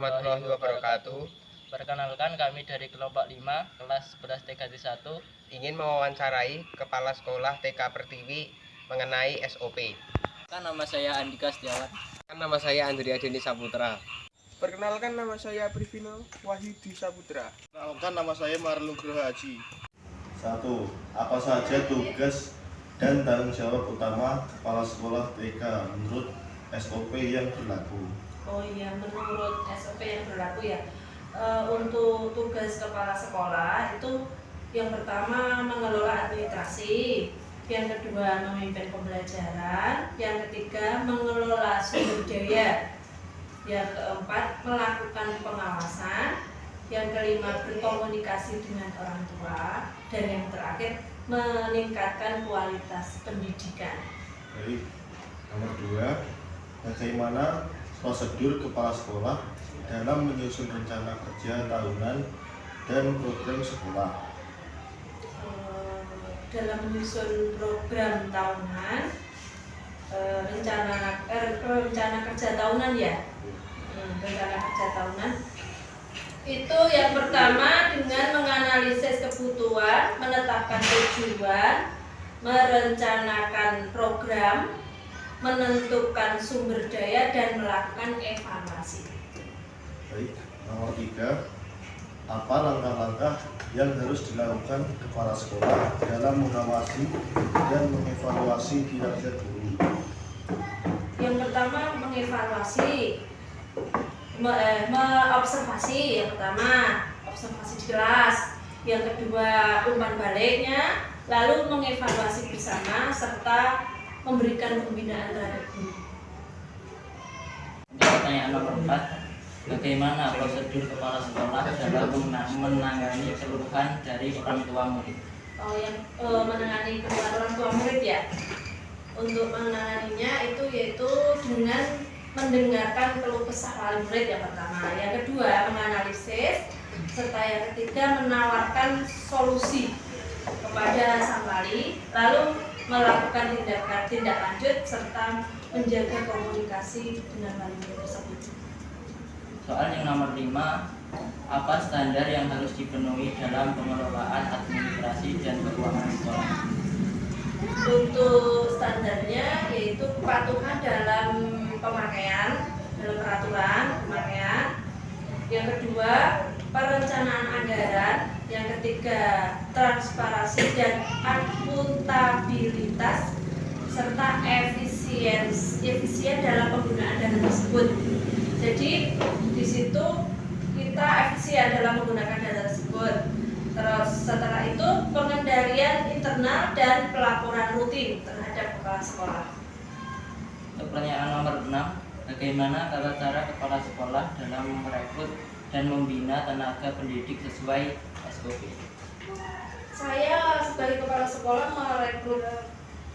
warahmatullahi wabarakatuh. Perkenalkan, kami dari kelompok 5 kelas 11 TK1 ingin mewawancarai Kepala Sekolah TK Pertiwi mengenai SOP. Nama saya Andika Setiawan. Nama saya Andrea Deni Saputra. Perkenalkan, nama saya Privino Wahyudi Saputra. Perkenalkan, nama saya Marlugroho Haji. 1. Apa saja tugas dan tanggung jawab utama Kepala Sekolah TK menurut SOP yang berlaku? Oh iya, menurut SOP yang berlaku ya. Untuk tugas kepala sekolah itu yang pertama mengelola administrasi, yang kedua memimpin pembelajaran, yang ketiga mengelola sumber daya, yang keempat melakukan pengawasan, yang kelima berkomunikasi dengan orang tua, dan yang terakhir meningkatkan kualitas pendidikan. Baik. Nomor 2, bagaimana prosedur kepala sekolah dalam menyusun rencana kerja tahunan dan program sekolah? Dalam menyusun program tahunan, rencana kerja tahunan ya. Rencana kerja tahunan itu yang pertama dengan menganalisis kebutuhan, menetapkan tujuan, merencanakan program, menentukan sumber daya, dan melakukan evaluasi. Baik. Nomor 3, apa langkah-langkah yang harus dilakukan kepala sekolah dalam mengawasi dan mengevaluasi kinerja guru? Yang pertama mengevaluasi, mengobservasi. Yang pertama observasi di kelas, yang kedua umpan baliknya, lalu mengevaluasi bersama serta memberikan pembinaan terhadap guru. Pertanyaan nomor 4, bagaimana prosedur kepala sekolah dalam menangani keluhan dari orang tua murid? Menangani keluhan orang tua murid ya. Untuk menanganinya itu yaitu dengan mendengarkan keluh kesah wali murid yang pertama, yang kedua menganalisis, serta yang ketiga menawarkan solusi kepada sang wali, lalu melakukan tindak lanjut serta menjaga komunikasi dengan wali murid tersebut. Soal yang nomor 5, apa standar yang harus dipenuhi dalam pengelolaan administrasi dan keuangan sekolah? Untuk standarnya yaitu kepatuhan dalam pemakaian, dalam peraturan pemakaian. Yang kedua, perencanaan anggaran. Yang ketiga, transparansi dan akuntabilitas serta efisien dalam penggunaan dana tersebut. Jadi di situ kita efisien dalam menggunakan dana tersebut. Terus setelah itu pengendalian internal dan pelaporan rutin terhadap kepala sekolah. Pertanyaan nomor 6, bagaimana tata cara kepala sekolah dalam merekrut dan membina tenaga pendidik sesuai SOP? Saya sebagai kepala sekolah merekrut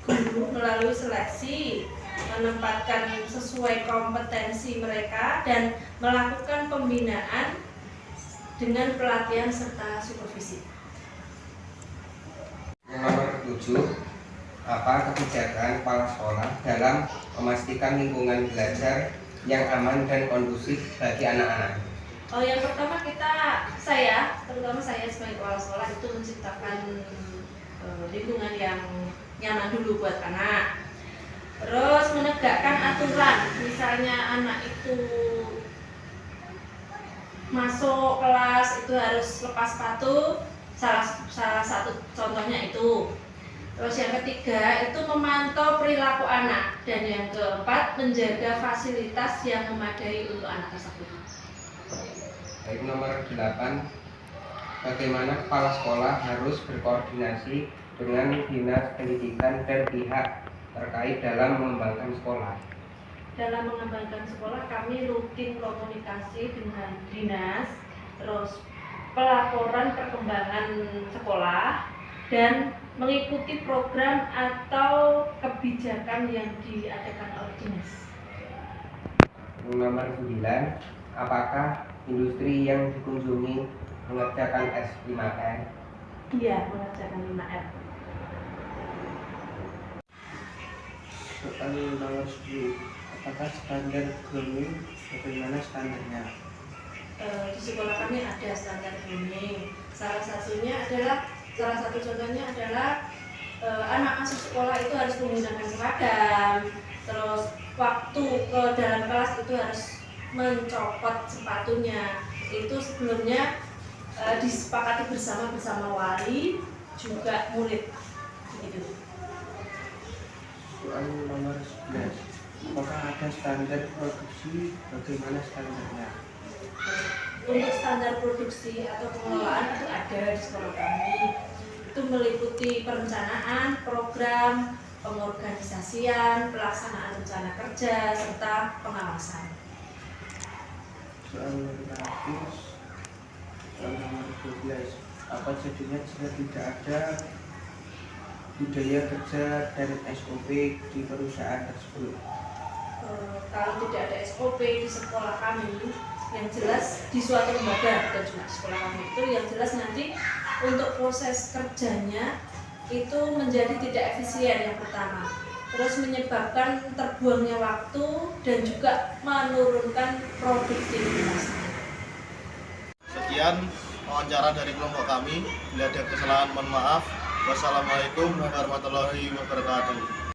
guru melalui seleksi, menempatkan sesuai kompetensi mereka, dan melakukan pembinaan dengan pelatihan serta supervisi. Nomor 7, apa kebijakan kepala sekolah dalam memastikan lingkungan belajar yang aman dan kondusif bagi anak-anak? Yang pertama terutama saya sebagai kepala sekolah itu menciptakan lingkungan yang nyaman dulu buat anak. Terus menegakkan aturan, misalnya anak itu masuk kelas itu harus lepas sepatu, salah satu contohnya itu. Terus yang ketiga itu memantau perilaku anak, dan yang keempat menjaga fasilitas yang memadai untuk anak tersebut. Baik, nomor 8, bagaimana kepala sekolah harus berkoordinasi dengan dinas pendidikan dan pihak terkait dalam mengembangkan sekolah? Dalam mengembangkan sekolah kami rutin komunikasi dengan dinas, terus pelaporan perkembangan sekolah, dan mengikuti program atau kebijakan yang diadakan oleh dinas. Nomor 9, apakah industri yang dikunjungi mengerjakan S5R? Iya, mengerjakan 5R. Soal nomor 10, apakah standar grooming, bagaimana standarnya? di sekolah kami ada standar grooming. Salah satu contohnya adalah anak masuk sekolah itu harus menggunakan seragam. Terus waktu ke dalam kelas itu harus mencopot sepatunya. Itu sebelumnya disepakati bersama wali juga murid. Begitu. Soal nomor 11, apakah ada standar produksi, bagaimana standarnya? Untuk standar produksi atau pengelolaan itu ada di sekolah kami. Itu meliputi perencanaan, program, pengorganisasian, pelaksanaan rencana kerja, serta pengawasan. Soal nomor terakhir, soal nomor 12, apa jadinya jika tidak ada budaya kerja dan SOP di perusahaan tersebut? Kalau tidak ada SOP di sekolah kami, yang jelas di suatu lembaga, bukan cuma sekolah kami itu, yang jelas nanti untuk proses kerjanya itu menjadi tidak efisien yang pertama, terus menyebabkan terbuangnya waktu dan juga menurunkan produktivitas. Sekian wawancara dari kelompok kami. Bila ada kesalahan mohon maaf. Wassalamualaikum warahmatullahi wabarakatuh.